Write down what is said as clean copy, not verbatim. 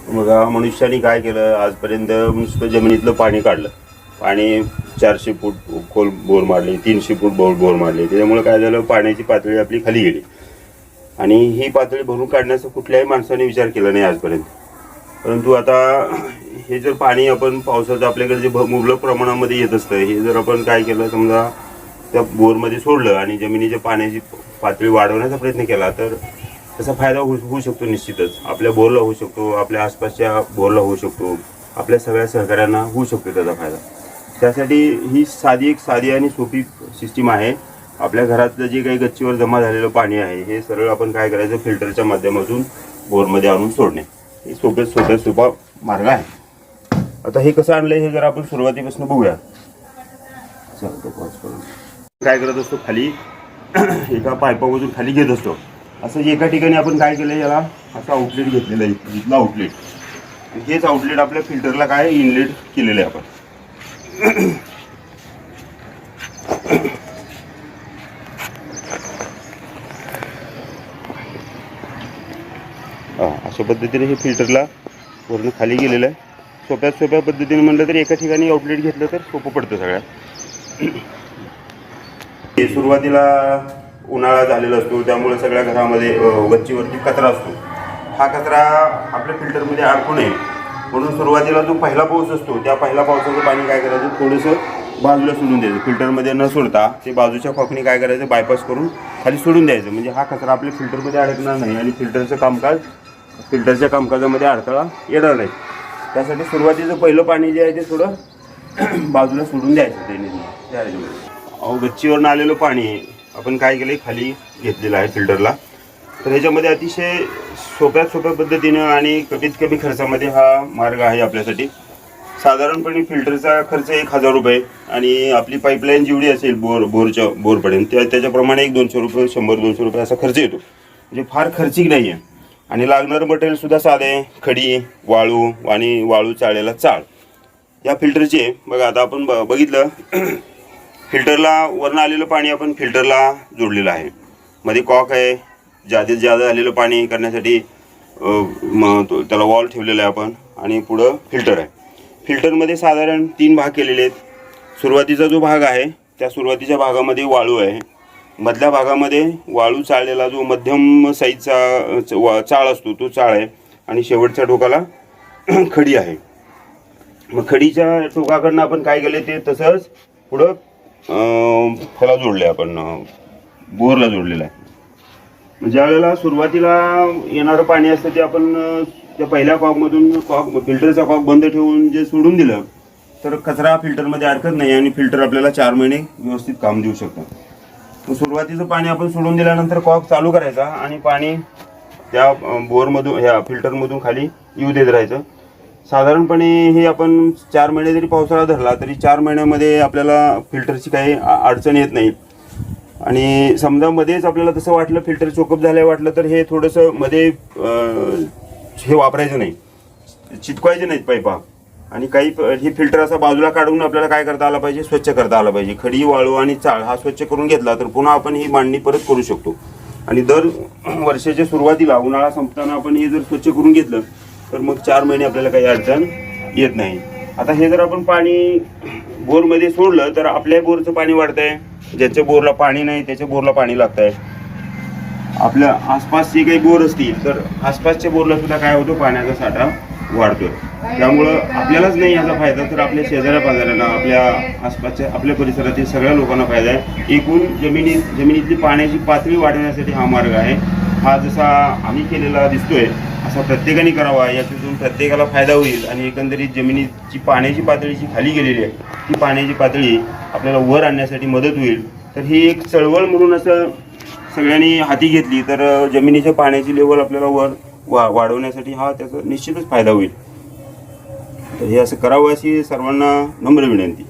बघा, मनुष्याने काय केलं आजपर्यंत, नुसतं जमिनीतलं पाणी काढलं. पाणी 400 फूट खोल बोर मारले, 300 फूट बोर मारले. त्याच्यामुळे काय झालं, पाण्याची पातळी आपली खाली गेली. आणि ही पातळी भरून काढण्याचा कुठल्याही माणसाने विचार केला नाही आजपर्यंत. परंतु आता हे जर पाणी आपण पावसाचं आपल्याकडे जे मुबलक प्रमाणामध्ये येत असतं, हे जर आपण काय केलं, समजा त्या बोरमध्ये सोडलं आणि जमिनीच्या पाण्याची पातळी वाढवण्याचा प्रयत्न केला, तर त्याचा फायदा होऊ शकतो. निश्चितच आपल्या बोरला होऊ शकतो, आपल्या आसपासच्या बोरला होऊ शकतो, आपल्या सगळ्या सहकाऱ्यांना होऊ शकतो त्याचा फायदा. त्यासाठी ही साधी आणि सोपी सिस्टीम आहे. आपल्या घरातलं जे काही गच्चीवर जमा झालेलं पाणी आहे, हे सरळ आपण काय करायचं, फिल्टरच्या माध्यमातून बोरमध्ये आणून सोडणे. हे सोपा मार्ग आहे. आता हे कसं आणलं हे जर आपण सुरुवातीपासून बघूया. काय करत असतो, खाली एका पाईपामधून खाली घेत असतो. असं एका ठिकाणी आपण काय केलं, याला असं आउटलेट घेतलेलं आहे, इथलं आउटलेट. हेच आउटलेट आपल्या फिल्टरला काय इनलेट केलेलं आहे आपण. अशा पद्धतीने हे फिल्टरला वरून खाली गेलेलं आहे. सोप्या पद्धतीने म्हणलं तर एका ठिकाणी आउटलेट घेतलं तर सोपं पडतं सगळ्यात. हे सुरुवातीला उन्हाळा झालेला असतो, त्यामुळे सगळ्या घरामध्ये गच्चीवरती कचरा असतो. हा कचरा आपल्या फिल्टरमध्ये अडकू नये म्हणून सुरुवातीला जो पहिला पाऊस असतो, त्या पहिल्या पावसाचं पाणी काय करायचं, थोडंसं बाजूला सोडून द्यायचं. फिल्टरमध्ये न सोडता ते बाजूच्या कॉकनी काय करायचं, बायपास करून खाली सोडून द्यायचं. म्हणजे हा कचरा आपल्या फिल्टरमध्ये अडकणार नाही आणि फिल्टरच्या कामकाजामध्ये अडथळा येणार नाही. त्यासाठी सुरुवातीचं पहिलं पाणी जे आहे ते थोडं बाजूला सोडून द्यायचं. त्याने गच्चीवरून आलेलं पाणी आपण काय केलं, खाली घेतलेलं आहे फिल्टरला. तर ह्याच्यामध्ये अतिशय सोप्या पद्धतीनं आणि कमीत कमी खर्चामध्ये हा मार्ग आहे आपल्यासाठी. साधारणपणे फिल्टरचा खर्च 1000 रुपये आणि आपली पाईपलाईन जेवढी असेल बोरपर्यंत त्याच्याप्रमाणे 200 रुपये, 100-200 रुपये असा खर्च येतो. म्हणजे फार खर्चिक नाही आहे. आणि लागणारं मटेरियलसुद्धा साधे, खडी, वाळू आणि वाळू चाळलेला चाळ या फिल्टरचे. बघा, आता आपण बघितलं, फिल्टरला वरनं आलेलं पाणी आपण फिल्टरला जोडलेलं आहे. मध्ये कॉक आहे, जादा झालेलं पाणी करण्यासाठी त्याला वॉल ठेवलेला आहे आपण. आणि पुढं फिल्टर आहे. फिल्टरमध्ये साधारण 3 भाग केलेले आहेत. सुरुवातीचा जो भाग आहे, त्या सुरुवातीच्या भागामध्ये वाळू आहे. मधल्या भागामध्ये वाळू चाळलेला जो मध्यम साईजचा चाळ असतो तो चाळ आहे. आणि शेवटच्या टोकाला खडी आहे. मग खडीच्या टोकाकडनं आपण काय केले, ते तसंच पुढं ह्याला जोडले, आपण बोरला जोडलेलं आहे. ज्या वेळेला सुरुवातीला येणारं पाणी असतं ते आपण त्या पहिल्या कॉकमधून फिल्टरचा कॉक बंद ठेवून जे सोडून दिलं, तर कचरा फिल्टरमध्ये अडकत नाही आणि फिल्टर आपल्याला 4 महिने व्यवस्थित काम देऊ शकतं. मग सुरुवातीचं पाणी आपण सोडून दिल्यानंतर कॉक चालू करायचा आणि पाणी त्या बोरमधून, ह्या फिल्टरमधून खाली येऊ देत राहायचं. साधारणपणे हे आपण 4 महिने जरी पावसाळा धरला तरी 4 महिन्यामध्ये आपल्याला फिल्टरची काही अडचण येत नाही. आणि समजा मध्येच आपल्याला तसं वाटलं, फिल्टर चोकअप झालं वाटलं, तर हे थोडंसं मध्ये हे वापरायचं नाही, चिटकवायचे नाहीत पाईपा. आणि काही हे फिल्टर असा बाजूला काढून आपल्याला काय करता आलं पाहिजे, स्वच्छ करता आलं पाहिजे. खडी, वाळू आणि चाळ हा स्वच्छ करून घेतला तर पुन्हा आपण ही मांडणी परत करू शकतो. आणि दर वर्षाच्या सुरुवातीला उन्हाळा संपताना आपण हे जर स्वच्छ करून घेतलं तर मग 4 महिने आपल्याला काही अडचण येत नाही. आता हे जर आपण पाणी बोरमध्ये सोडलं तर आपल्या बोरचं पाणी वाढतं आहे. ज्याच्या बोरला पाणी नाही त्याच्या बोरला पाणी लागतं आहे. आपल्या आसपासचे काही बोर असतील तर आसपासच्या बोरला सुद्धा काय होतं, पाण्याचा साठा वाढतो. त्यामुळं आपल्यालाच नाही याचा फायदा, तर आपल्या शेजाऱ्या पाजाऱ्यांना, आपल्या आसपासच्या, आपल्या परिसरातील सगळ्या लोकांना फायदा आहे. एकूण जमिनीतली पाण्याची पातळी वाढवण्यासाठी हा मार्ग आहे. हा जसा आम्ही केलेला दिसतोय असा प्रत्येकाने करावा, याच्यातून प्रत्येकाला फायदा होईल. आणि एकंदरीत जमिनीची पाण्याची पातळी जी खाली गेलेली आहे ती पाण्याची पातळी आपल्याला वर आणण्यासाठी मदत होईल. तर ही एक चळवळ म्हणून असं सगळ्यांनी हाती घेतली तर जमिनीच्या पाण्याची लेवल आपल्याला वर वाढवण्यासाठी हा त्याचा निश्चितच फायदा होईल. तर हे असं करावं अशी सर्वांना नम्र विनंती.